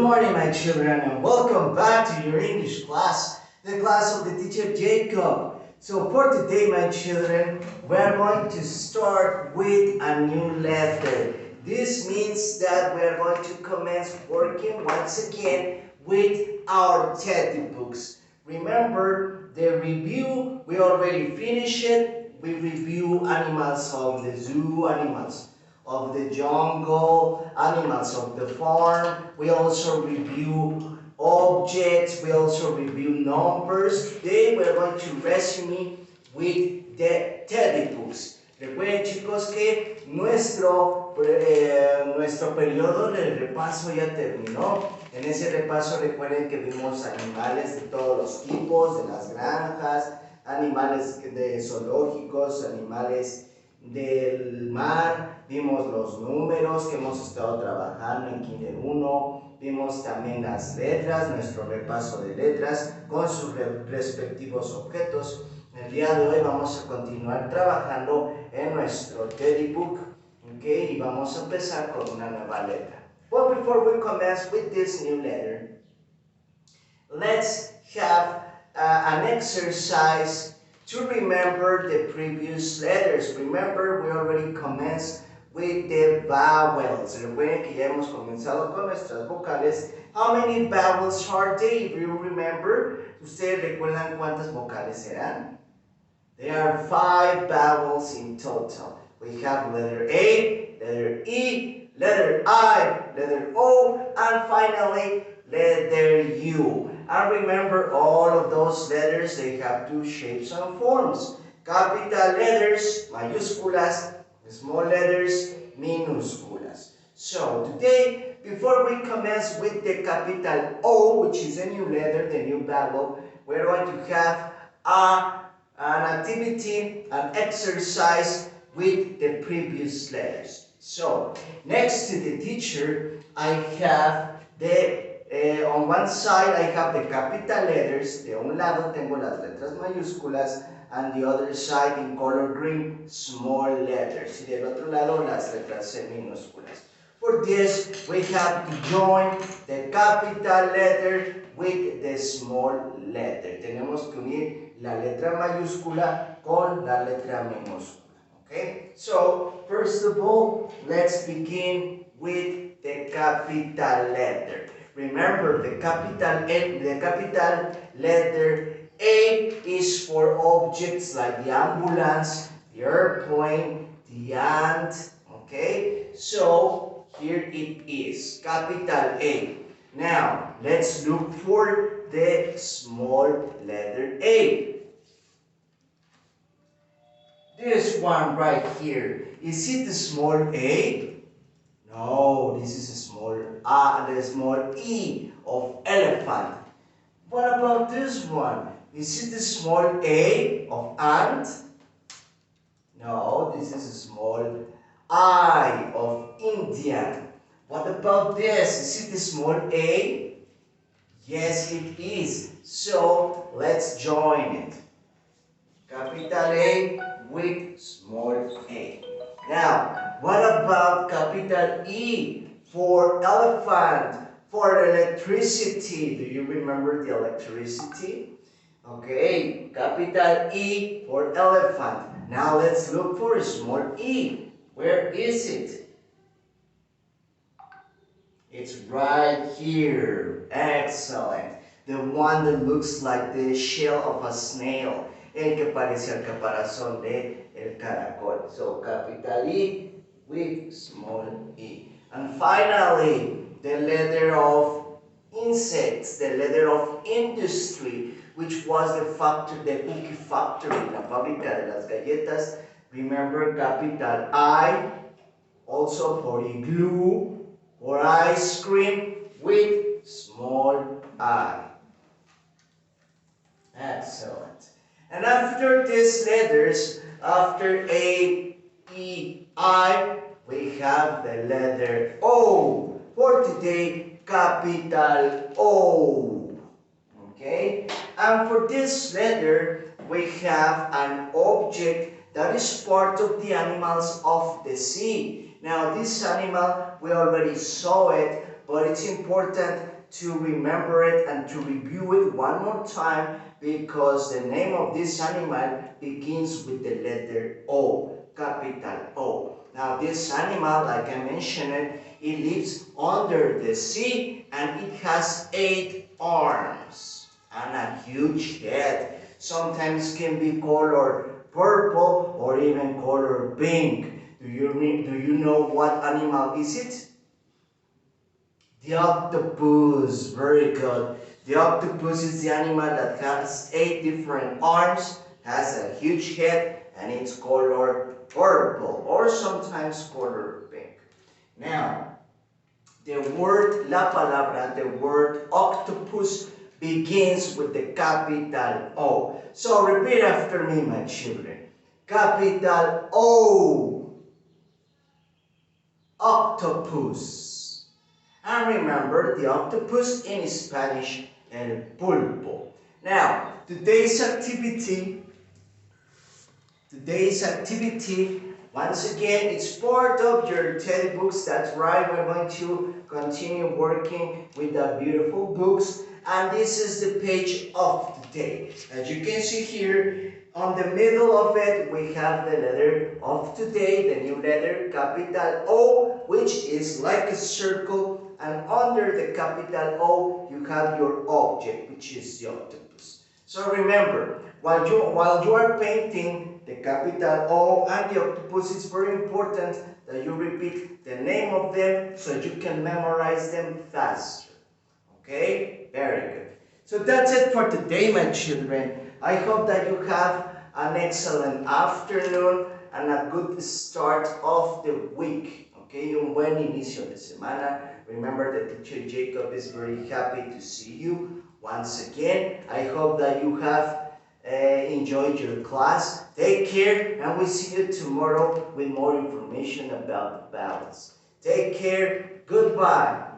morning, my children, and welcome back to your English class, the class of the teacher Jacob. So for today, my children, we're going to start with a new letter. This means that we're going to commence working once again with our teddy books. Remember the review, we already finished it. We review animals of the zoo, animals of the jungle, animals of the farm. We also review objects, we also review numbers. Today we're going to resume with the teddy books. Recuerden, chicos, que nuestro periodo de repaso ya terminó. En ese repaso recuerden que vimos animales de todos los tipos, de las granjas, animales de zoológicos, animales del mar, vimos los números que hemos estado trabajando en Kinder 1, vimos también las letras, nuestro repaso de letras con sus respectivos objetos. El día de hoy vamos a continuar trabajando en nuestro teddy book, ¿okay? Y vamos a empezar con una nueva letra. But before we commence with this new letter, let's have an exercise to remember the previous letters. Remember, we already commenced with the vowels. Recuerden que ya hemos comenzado con nuestras vocales. How many vowels are there? If you remember, ¿ustedes recuerdan cuántas vocales eran? There are 5 vowels in total. We have letter A, letter E, letter I, letter O, and finally letter U. And remember, all of those letters, they have 2 shapes and forms. Capital letters, mayúsculas, small letters, minúsculas. So today, before we commence with the capital O, which is a new letter, the new vowel, we're going to have an activity, an exercise with the previous letters. So, next to the teacher, I have on one side I have the capital letters. De un lado tengo las letras mayúsculas, and the other side in color green, small letters. Y del otro lado las letras minúsculas. For this, we have to join the capital letter with the small letter. Tenemos que unir la letra mayúscula con la letra minúscula. Okay, so first of all, let's begin with the capital letter. Remember, the capital letter A is for objects like the ambulance, the airplane, the ant. Okay, so here it is, capital A. Now, let's look for the small letter A. This one right here, is it the small A? No, this is a small the small E of elephant. What about this one? Is it the small A of ant? No, this is a small I of Indian. What about this? Is it the small A? Yes, it is. So let's join it. Capital A with small a. Now, what about capital E for elephant, for electricity? Do you remember the electricity? Okay, capital E for elephant. Now let's look for a small e. Where is it? It's right here. Excellent. The one that looks like the shell of a snail. El que parece el caparazón de el caracol. So capital E with small e. And finally, the letter of insects, the letter of industry, which was the factory, the cookie factory, la fábrica de las galletas. Remember, capital I, also for igloo, for ice cream, with small I. Excellent. And after these letters, after A, E, I, we have the letter O. For today, capital O. Okay? And for this letter, we have an object that is part of the animals of the sea. Now, this animal, we already saw it but it's important to remember it and to review it one more time because the name of this animal begins with the letter O, capital O. Now this animal, like I mentioned, it lives under the sea and it has 8 arms and a huge head. Sometimes can be colored purple or even colored pink. Do you know what animal is it? The octopus. Very good. The octopus is the animal that has 8 different arms, has a huge head, and it's colored purple or sometimes colored pink. Now, the word, la palabra, the word octopus begins with the capital O. So repeat after me, my children. Capital O. Octopus. And remember, the octopus in Spanish, el pulpo. Now, today's activity, once again, it's part of your teddy books. That's right, we're going to continue working with the beautiful books. And this is the page of the day. As you can see here, on the middle of it, we have the letter of today, the new letter, capital O, which is like a circle. And under the capital O, you have your object, which is the octopus. So remember, while you are painting the capital O and the octopus, it's very important that you repeat the name of them so you can memorize them faster. Okay? Very good. So that's it for today, my children. I hope that you have an excellent afternoon and a good start of the week. Okay? Un buen inicio de semana. Remember that teacher Jacob is very happy to see you once again. I hope that you have enjoyed your class. Take care, and we'll see you tomorrow with more information about the vowels. Take care. Goodbye.